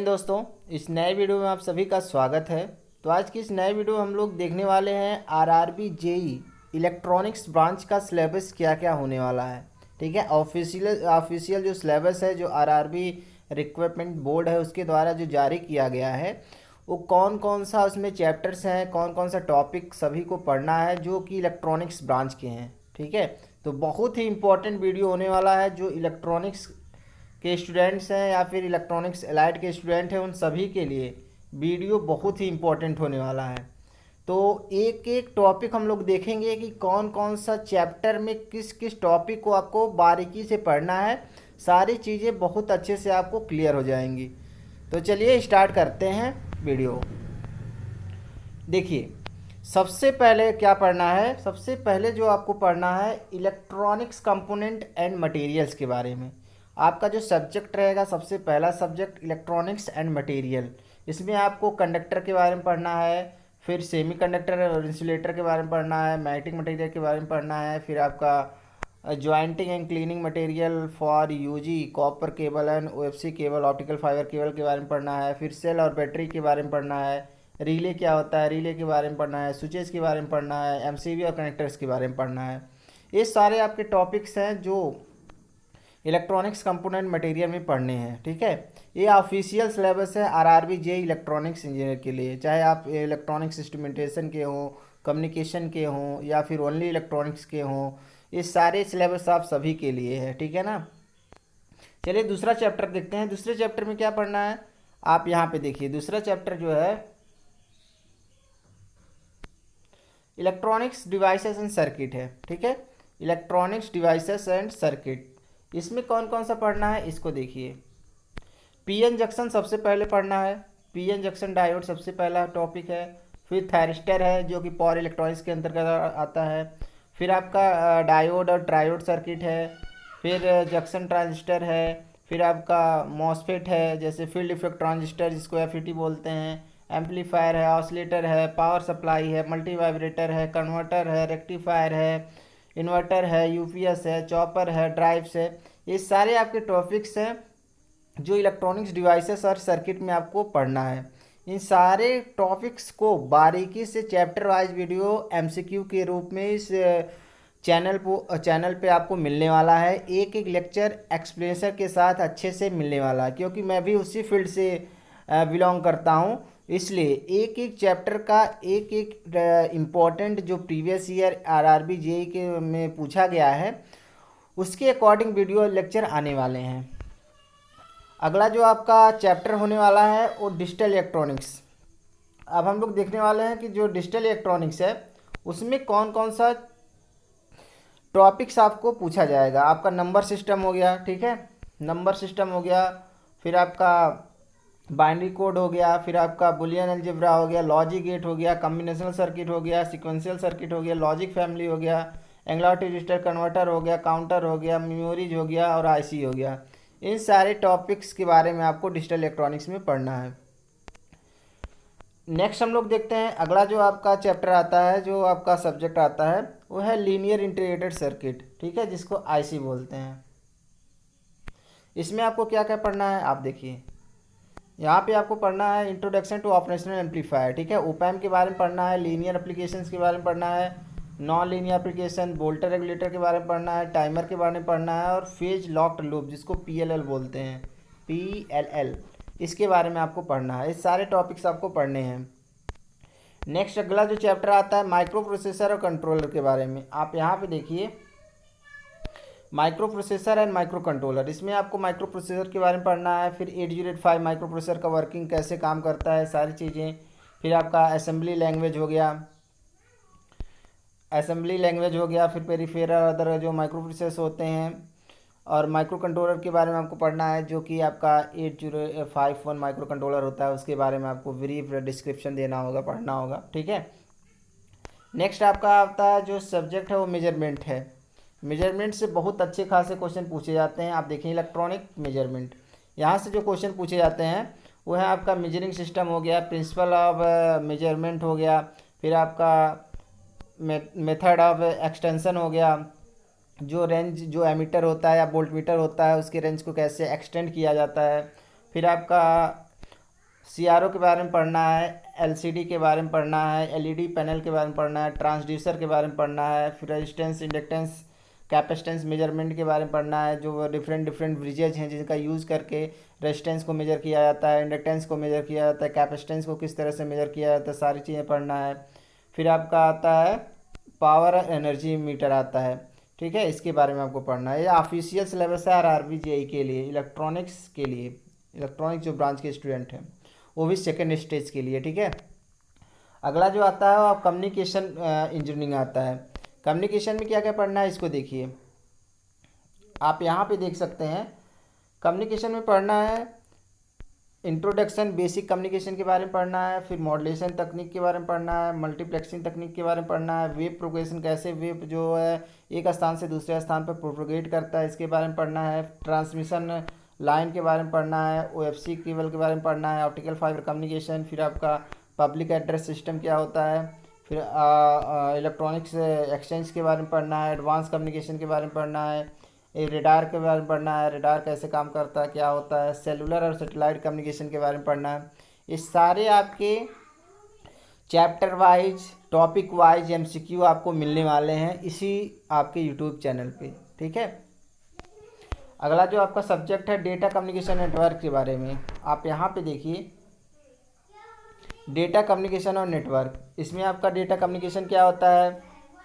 दोस्तों, इस नए वीडियो में आप सभी का स्वागत है। तो आज की इस नए वीडियो में हम लोग देखने वाले हैं आरआरबी जेई इलेक्ट्रॉनिक्स ब्रांच का सिलेबस क्या क्या होने वाला है। ठीक है, ऑफिशियल जो सिलेबस है, जो आरआरबी रिक्रूटमेंट बोर्ड है उसके द्वारा जो जारी किया गया है, वो कौन कौन सा उसमें चैप्टर्स हैं, कौन कौन सा टॉपिक सभी को पढ़ना है जो कि इलेक्ट्रॉनिक्स ब्रांच के हैं। ठीक है, तो बहुत ही इम्पोर्टेंट वीडियो होने वाला है। जो इलेक्ट्रॉनिक्स के स्टूडेंट्स हैं या फिर इलेक्ट्रॉनिक्स एलाइड के स्टूडेंट हैं, उन सभी के लिए वीडियो बहुत ही इम्पोर्टेंट होने वाला है। तो एक एक टॉपिक हम लोग देखेंगे कि कौन कौन सा चैप्टर में किस किस टॉपिक को आपको बारीकी से पढ़ना है। सारी चीज़ें बहुत अच्छे से आपको क्लियर हो जाएंगी। तो चलिए स्टार्ट करते हैं वीडियो। देखिए, सबसे पहले क्या पढ़ना है। सबसे पहले जो आपको पढ़ना है इलेक्ट्रॉनिक्स कंपोनेंट एंड मटेरियल्स के बारे में। आपका जो सब्जेक्ट रहेगा, सबसे पहला सब्जेक्ट इलेक्ट्रॉनिक्स एंड मटेरियल। इसमें आपको कंडक्टर के बारे में पढ़ना है, फिर सेमी कंडक्टर और इंसुलेटर के बारे में पढ़ना है, मैग्नेटिक मटेरियल के बारे में पढ़ना है, फिर आपका jointing and cleaning material for UG copper cable and OFC cable, optical fibre cable के बारे में पढ़ना है, फिर सेल और बैटरी के बारे में पढ़ना है, रिले क्या होता है, रिले के बारे में पढ़ना है, स्विचेस के बारे में पढ़ना है, एमसीबी और कनेक्टर्स के बारे में पढ़ना है। ये सारे आपके टॉपिक्स हैं जो इलेक्ट्रॉनिक्स कंपोनेंट मटेरियल में पढ़ने हैं। ठीक है, ये ऑफिशियल सिलेबस है आरआरबी जे इलेक्ट्रॉनिक्स इंजीनियर के लिए। चाहे आप इलेक्ट्रॉनिक्स इंस्ट्रूमेंटेशन के हों, कम्युनिकेशन के हों या फिर ओनली इलेक्ट्रॉनिक्स के हों, ये सारे सिलेबस आप सभी के लिए है। ठीक है ना। चलिए दूसरा चैप्टर देखते हैं। दूसरे चैप्टर में क्या पढ़ना है, आप यहाँ पे देखिए। दूसरा चैप्टर जो है इलेक्ट्रॉनिक्स डिवाइसेस एंड सर्किट है। ठीक है, इलेक्ट्रॉनिक्स डिवाइसेस एंड सर्किट। इसमें कौन कौन सा पढ़ना है, इसको देखिए। पीएन जंक्शन सबसे पहले पढ़ना है। पीएन जंक्शन डायोड सबसे पहला टॉपिक है। फिर थायरिस्टर है जो कि पावर इलेक्ट्रॉनिक्स के अंतर्गत आता है। फिर आपका डायोड और ट्रायोड सर्किट है। फिर जंक्शन ट्रांजिस्टर है। फिर आपका मॉसफेट है, जैसे फील्ड इफेक्ट ट्रांजिस्टर जिसको एफईटी बोलते हैं। एम्पलीफायर है, ऑसिलेटर है, पावर सप्लाई है, मल्टी वाइब्रेटर है, कन्वर्टर है, रेक्टिफायर है, इन्वर्टर है, यूपीएस है, चॉपर है, ड्राइव्स है। ये सारे आपके टॉपिक्स हैं जो इलेक्ट्रॉनिक्स डिवाइसेस और सर्किट में आपको पढ़ना है। इन सारे टॉपिक्स को बारीकी से चैप्टर वाइज वीडियो एमसीक्यू के रूप में इस चैनल पे आपको मिलने वाला है। एक एक लेक्चर एक्सप्लेनेशन के साथ अच्छे से मिलने वाला है, क्योंकि मैं भी उसी फील्ड से बिलोंग करता हूँ। इसलिए एक एक चैप्टर का एक एक इम्पॉर्टेंट जो प्रीवियस ईयर आरआरबी जेई के में पूछा गया है, उसके अकॉर्डिंग वीडियो लेक्चर आने वाले हैं। अगला जो आपका चैप्टर होने वाला है वो डिजिटल इलेक्ट्रॉनिक्स। अब हम लोग देखने वाले हैं कि जो डिजिटल इलेक्ट्रॉनिक्स है उसमें कौन कौन सा टॉपिक्स आपको पूछा जाएगा। आपका नंबर सिस्टम हो गया। ठीक है, नंबर सिस्टम हो गया, फिर आपका बाइनरी कोड हो गया, फिर आपका बुलियन अलजेब्रा हो गया, लॉजिक गेट हो गया, कॉम्बिनेशनल सर्किट हो गया, सीक्वेंशियल सर्किट हो गया, लॉजिक फैमिली हो गया, एनालॉग रजिस्टर कन्वर्टर हो गया, काउंटर हो गया, मेमोरीज हो गया और आईसी हो गया। इन सारे टॉपिक्स के बारे में आपको डिजिटल इलेक्ट्रॉनिक्स में पढ़ना है। नेक्स्ट हम लोग देखते हैं अगला जो आपका चैप्टर आता है, जो आपका सब्जेक्ट आता है वो है लीनियर इंटीग्रेटेड सर्किट। ठीक है, जिसको आईसी बोलते हैं। इसमें आपको क्या क्या पढ़ना है, आप देखिए। यहाँ पे आपको पढ़ना है इंट्रोडक्शन टू ऑपरेशनल एम्पलीफायर। ठीक है, ओपैम्प के बारे में पढ़ना है, लीनियर एप्लीकेशंस के बारे में पढ़ना है, non linear application, voltage regulator के बारे में पढ़ना है, टाइमर के बारे में पढ़ना है, और फेज लॉक्ड लूप जिसको पीएलएल बोलते हैं, पीएलएल, इसके बारे में आपको पढ़ना है। इस सारे टॉपिक्स आपको पढ़ने हैं। नेक्स्ट अगला जो चैप्टर आता है माइक्रो प्रोसेसर और कंट्रोलर के बारे में। आप यहाँ पे देखिए, micro processor and micro controller. इसमें आपको माइक्रो प्रोसेसर के बारे में पढ़ना है, फिर 8085 माइक्रो प्रोसेसर का वर्किंग कैसे काम करता है, सारी चीज़ें। फिर आपका असेंबली लैंग्वेज हो गया, फिर पेरिफेरल अदर जो माइक्रो प्रोसेसर होते हैं, और माइक्रो कंट्रोलर के बारे में आपको पढ़ना है, जो कि आपका 8051 माइक्रो कंट्रोलर होता है, उसके बारे में आपको ब्रीफ डिस्क्रिप्शन देना होगा, पढ़ना होगा। ठीक है, नेक्स्ट आपका आता है जो सब्जेक्ट है वो मेजरमेंट है। मेजरमेंट से बहुत अच्छे खासे क्वेश्चन पूछे जाते हैं। आप देखें इलेक्ट्रॉनिक मेजरमेंट, यहाँ से जो क्वेश्चन पूछे जाते हैं वो है आपका मेजरिंग सिस्टम हो गया, प्रिंसिपल ऑफ मेजरमेंट हो गया, फिर आपका मेथड ऑफ एक्सटेंशन हो गया, जो रेंज जो एमीटर होता है या वोल्टमीटर होता है उसके रेंज को कैसे एक्सटेंड किया जाता है, फिर आपका सीआरओ के बारे में पढ़ना है, एलसीडी के बारे में पढ़ना है, एलईडी पैनल के बारे में पढ़ना है, ट्रांसड्यूसर के बारे में पढ़ना है, फिर रेजिस्टेंस, इंडक्टेंस, कैपेसिटेंस मेजरमेंट के बारे में पढ़ना है, जो डिफरेंट डिफरेंट ब्रिजेज हैं जिनका यूज़ करके रेजिस्टेंस को मेजर किया जाता है, इंडक्टेंस को मेजर किया जाता है, कैपेसिटेंस को किस तरह से मेजर किया जाता है, सारी चीज़ें पढ़ना है। फिर आपका आता है पावर एनर्जी मीटर आता है, ठीक है, इसके बारे में आपको पढ़ना है। ये ऑफिशियल सिलेबस है आरआरबी जेई के लिए, इलेक्ट्रॉनिक्स के लिए, इलेक्ट्रॉनिक्स जो ब्रांच के स्टूडेंट हैं वो भी सेकेंड स्टेज के लिए, ठीक है। अगला जो आता है वो कम्युनिकेशन इंजीनियरिंग आता है। कम्युनिकेशन में क्या क्या पढ़ना है इसको देखिए, आप यहाँ पे देख सकते हैं। कम्युनिकेशन में पढ़ना है इंट्रोडक्शन बेसिक कम्युनिकेशन के बारे में पढ़ना है, फिर मॉड्यूलेशन तकनीक के बारे में पढ़ना है, मल्टीप्लेक्सिंग तकनीक के बारे में पढ़ना है, वेव प्रोपगेशन कैसे वेव जो है एक स्थान से दूसरे स्थान पर प्रोपोगेट करता है इसके बारे में पढ़ना है, ट्रांसमिशन लाइन के बारे में पढ़ना है, ओएफसी केबल के बारे में पढ़ना है, ऑप्टिकल फाइबर कम्युनिकेशन, फिर आपका पब्लिक एड्रेस सिस्टम क्या होता है, फिर इलेक्ट्रॉनिक्स एक्सचेंज के बारे में पढ़ना है, एडवांस कम्युनिकेशन के बारे में पढ़ना है, रेडार के बारे में पढ़ना है, रेडार कैसे काम करता है क्या होता है, सेलुलर और सैटेलाइट कम्युनिकेशन के बारे में पढ़ना है। ये सारे आपके chapter wise topic wise MCQ आपको मिलने वाले हैं इसी आपके यूट्यूब चैनल पे, ठीक है। अगला जो आपका सब्जेक्ट है डेटा कम्युनिकेशन नेटवर्क के बारे में, आप यहाँ पे देखिए डेटा कम्युनिकेशन और नेटवर्क। इसमें आपका डेटा कम्युनिकेशन क्या होता है,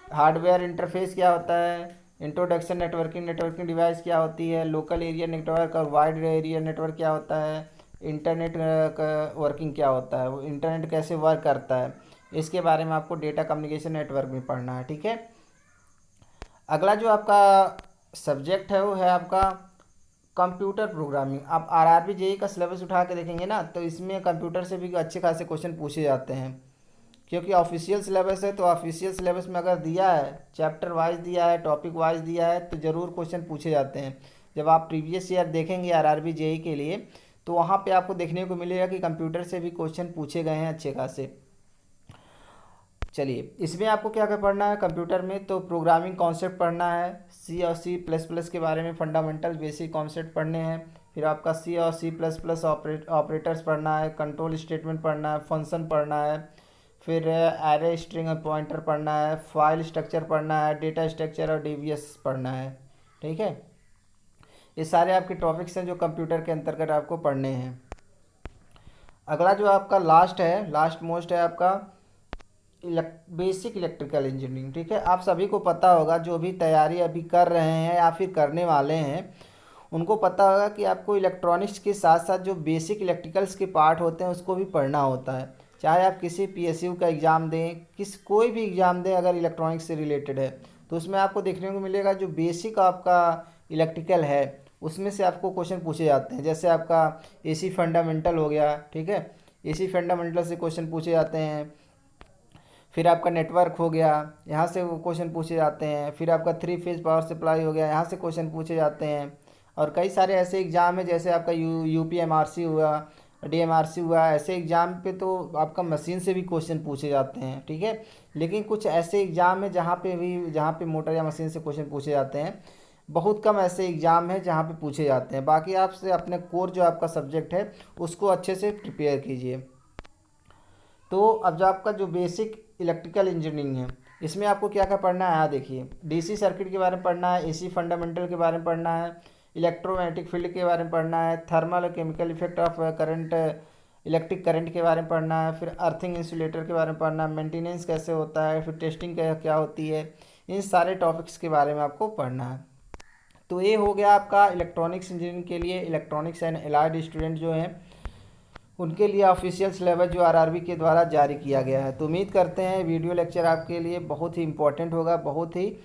हार्डवेयर इंटरफेस क्या होता है, इंट्रोडक्शन नेटवर्किंग डिवाइस क्या होती है, लोकल एरिया नेटवर्क और वाइड एरिया नेटवर्क क्या होता है, इंटरनेट का वर्किंग क्या होता है, वो इंटरनेट कैसे वर्क करता है, इसके बारे में आपको डेटा कम्युनिकेशन नेटवर्क में पढ़ना है, ठीक है। अगला जो आपका सब्जेक्ट है वो है आपका कंप्यूटर प्रोग्रामिंग। आप आरआरबी जेई का सिलेबस उठा के देखेंगे ना तो इसमें कंप्यूटर से भी अच्छे खासे क्वेश्चन पूछे जाते हैं, क्योंकि ऑफिशियल सिलेबस है। तो ऑफिशियल सिलेबस में अगर दिया है, चैप्टर वाइज दिया है, टॉपिक वाइज दिया है, तो ज़रूर क्वेश्चन पूछे जाते हैं। जब आप प्रीवियस ईयर देखेंगे आरआरबी जेई के लिए तो वहाँ पे आपको देखने को मिलेगा कि कंप्यूटर से भी क्वेश्चन पूछे गए हैं अच्छे खासे। चलिए, इसमें आपको क्या क्या पढ़ना है कंप्यूटर में, तो प्रोग्रामिंग कॉन्सेप्ट पढ़ना है, सी और सी प्लस प्लस के बारे में फंडामेंटल बेसिक कॉन्सेप्ट पढ़ने हैं, फिर आपका सी और सी प्लस प्लस ऑपरेटर्स पढ़ना है, कंट्रोल स्टेटमेंट पढ़ना है, फंक्शन पढ़ना है, फिर एरे स्ट्रिंग और पॉइंटर पढ़ना है, फाइल स्ट्रक्चर पढ़ना है, डेटा स्ट्रक्चर और डीबीएस पढ़ना है, ठीक है। ये सारे आपके टॉपिक्स हैं जो कंप्यूटर के अंतर्गत आपको पढ़ने हैं। अगला जो आपका लास्ट मोस्ट है आपका बेसिक इलेक्ट्रिकल इंजीनियरिंग, ठीक है। आप सभी को पता होगा, जो भी तैयारी अभी कर रहे हैं या फिर करने वाले हैं उनको पता होगा कि आपको इलेक्ट्रॉनिक्स के साथ साथ जो बेसिक इलेक्ट्रिकल्स के पार्ट होते हैं उसको भी पढ़ना होता है। चाहे आप किसी पीएसयू का एग्ज़ाम दें, कोई भी एग्ज़ाम दें, अगर इलेक्ट्रॉनिक्स से रिलेटेड है तो उसमें आपको देखने को मिलेगा जो बेसिक आपका इलेक्ट्रिकल है उसमें से आपको क्वेश्चन पूछे जाते हैं। जैसे आपका एसी फंडामेंटल हो गया, ठीक है, एसी फंडामेंटल से क्वेश्चन पूछे जाते हैं। फिर आपका नेटवर्क हो गया, यहाँ से वो क्वेश्चन पूछे जाते हैं। फिर आपका 3 फेज पावर सप्लाई हो गया, यहाँ से क्वेश्चन पूछे जाते हैं। और कई सारे ऐसे एग्ज़ाम है जैसे आपका यूपीएमआरसी हुआ, डीएमआरसी हुआ, ऐसे एग्ज़ाम पे तो आपका मशीन से भी क्वेश्चन पूछे जाते हैं, ठीक है। लेकिन कुछ ऐसे एग्ज़ाम है जहाँ पे मोटर या मशीन से क्वेश्चन पूछे जाते हैं। बहुत कम ऐसे एग्ज़ाम है जहाँ पे पूछे जाते हैं। बाकी आपसे अपने कोर जो आपका सब्जेक्ट है उसको अच्छे से प्रिपेयर कीजिए। तो अब जो आपका जो बेसिक इलेक्ट्रिकल इंजीनियरिंग है इसमें आपको क्या क्या पढ़ना है, यहाँ देखिए। डीसी सर्किट के बारे में पढ़ना है, एसी फंडामेंटल के बारे में पढ़ना है, इलेक्ट्रोमैग्नेटिक फील्ड के बारे में पढ़ना है, थर्मल और chemical effect of current, electric current के बारे में पढ़ना है, फिर अर्थिंग इंसुलेटर के बारे में पढ़ना है, मेंटेनेंस कैसे होता है, फिर टेस्टिंग क्या होती है, इन सारे टॉपिक्स के बारे में आपको पढ़ना है। तो ये हो गया आपका इलेक्ट्रॉनिक्स इंजीनियरिंग के लिए। इलेक्ट्रॉनिक्स एंड एलाइड स्टूडेंट जो हैं उनके लिए ऑफिशियल सिलेबस जो आरआरबी के द्वारा जारी किया गया है। तो उम्मीद करते हैं वीडियो लेक्चर आपके लिए बहुत ही इम्पोर्टेंट होगा, बहुत ही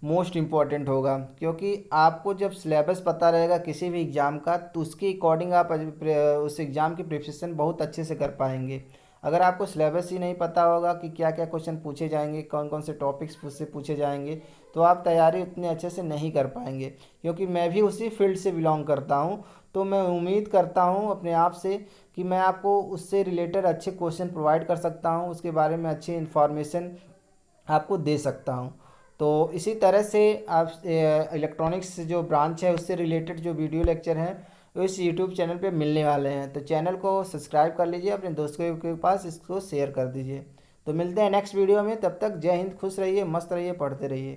मोस्ट इम्पॉर्टेंट होगा, क्योंकि आपको जब सिलेबस पता रहेगा किसी भी एग्ज़ाम का तो उसके अकॉर्डिंग आप उस एग्ज़ाम की प्रिपरेशन बहुत अच्छे से कर पाएंगे। अगर आपको सिलेबस ही नहीं पता होगा कि क्या क्या क्वेश्चन पूछे जाएंगे, कौन कौन से टॉपिक्स उससे पूछे जाएंगे, तो आप तैयारी उतने अच्छे से नहीं कर पाएंगे। क्योंकि मैं भी उसी फील्ड से बिलोंग करता हूँ, तो मैं उम्मीद करता हूँ अपने आप से कि मैं आपको उससे रिलेटेड अच्छे क्वेश्चन प्रोवाइड कर सकता हूँ, उसके बारे में अच्छी इन्फॉर्मेशन आपको दे सकता हूँ। तो इसी तरह से आप इलेक्ट्रॉनिक्स जो ब्रांच है उससे रिलेटेड जो वीडियो लेक्चर हैं इस यूट्यूब चैनल पे मिलने वाले हैं। तो चैनल को सब्सक्राइब कर लीजिए, अपने दोस्तों के पास इसको शेयर कर दीजिए। तो मिलते हैं नेक्स्ट वीडियो में, तब तक जय हिंद, खुश रहिए, मस्त रहिए, पढ़ते रहिए।